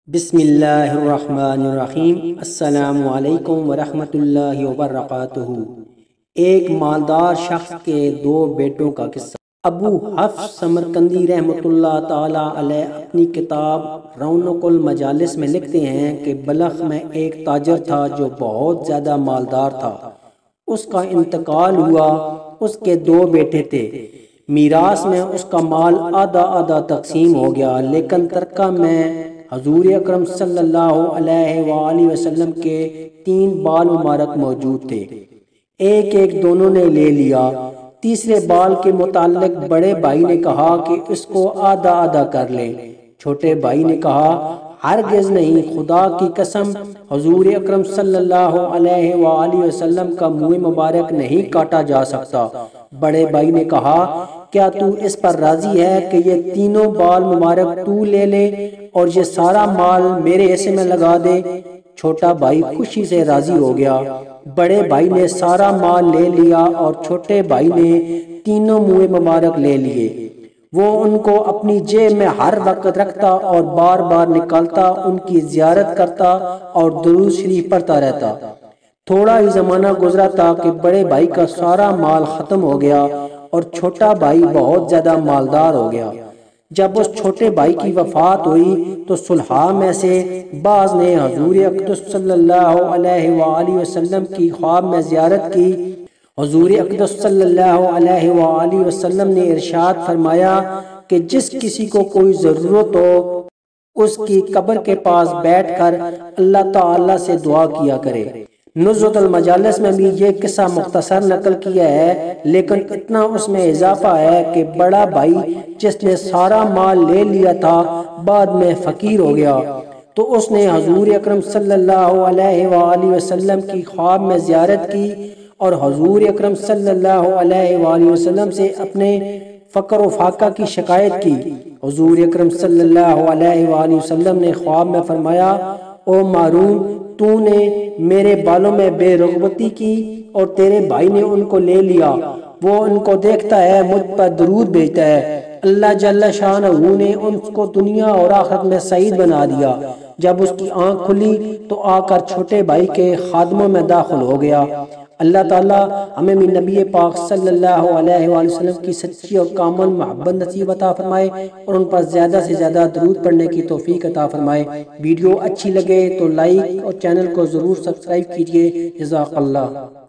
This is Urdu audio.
بسم اللہ الرحمن الرحیم۔ السلام علیکم ورحمۃ اللہ وبرکاتہ۔ ایک مالدار شخص کے دو بیٹوں کا قصہ۔ ابو حفص سمرقندی رحمۃ اللہ تعالی علیہ اپنی کتاب رونق المجالس میں لکھتے ہیں کہ بلخ میں ایک تاجر تھا جو بہت زیادہ مالدار تھا۔ اس کا انتقال ہوا۔ اس کے دو بیٹے تھے۔ میراث میں اس کا مال آدھا آدھا تقسیم ہو گیا، لیکن ترکہ میں حضور اکرم صلی اللہ علیہ وآلہ وسلم کے 3 بال مبارک موجود تھے۔ ایک دونوں نے لے لیا۔ تیسرے بال کے متعلق بڑے بھائی نے کہا کہ اس کو آدھا آدھا کر لیں۔ چھوٹے بھائی نے کہا ہرگز نہیں، خدا کی قسم حضور اکرم صلی اللہ علیہ وآلہ وسلم کا منہ مبارک نہیں کاٹا جا سکتا۔ بڑے بھائی نے کہا کیا تو اس پر راضی ہے کہ یہ تینوں بال مبارک تو لے لے اور یہ سارا مال میرے حصے میں لگا دے؟ چھوٹا بھائی خوشی سے راضی ہو گیا۔ بڑے بھائی نے سارا مال لے لیا اور چھوٹے بھائی نے تینوں منہ مبارک لے لیے۔ وہ ان کو اپنی جیب میں ہر وقت رکھتا اور بار بار نکالتا، ان کی زیارت کرتا اور درود شریف پڑھتا رہتا۔ تھوڑا ہی زمانہ گزرا تھا کہ بڑے بھائی کا سارا مال ختم ہو گیا اور چھوٹا بھائی بہت زیادہ مالدار ہو گیا۔ جب اس چھوٹے بھائی کی وفات ہوئی تو صلحاء میں سے بعض نے حضور اقدس صلی اللہ علیہ وآلہ وسلم کی خواب میں زیارت کی۔ حضور اقدس صلی اللہ علیہ وآلہ وسلم نے ارشاد فرمایا کہ جس کسی کو کوئی ضرورت ہو اس کی قبر کے پاس بیٹھ کر اللہ تعالی سے دعا کیا کرے۔ نزہۃ المجالس میں بھی یہ قصہ مختصر نقل کیا ہے، لیکن اتنا اس میں اضافہ ہے کہ بڑا بھائی جس نے سارا مال لے لیا تھا بعد میں فقیر ہو گیا، تو اس نے حضور اکرم صلی اللہ علیہ وآلہ وسلم کی خواب میں زیارت کی اور حضور اکرم صلی اللہ علیہ وآلہ وسلم سے اپنے فقر و فاقہ کی شکایت کی۔ حضور اکرم صلی اللہ علیہ وآلہ وسلم نے خواب میں فرمایا او معروم، تو نے میرے بالوں میں بے رغبتی کی اور تیرے بھائی نے ان کو لے لیا۔ وہ ان کو دیکھتا ہے، مجھ پر درود بھیجتا ہے۔ اللہ جل شانہ نے ان کو دنیا اور آخرت میں سعید بنا دیا۔ جب اس کی آنکھ کھلی تو آ کر چھوٹے بھائی کے خادموں میں داخل ہو گیا۔ اللہ تعالیٰ ہمیں بھی نبی پاک صلی اللہ علیہ وآلہ وسلم کی سچی اور کامل محبت نصیب عطا فرمائے اور ان پر زیادہ سے زیادہ درود پڑھنے کی توفیق عطا فرمائے۔ ویڈیو اچھی لگے تو لائک اور چینل کو ضرور سبسکرائب کیجیے۔ جزاک اللہ۔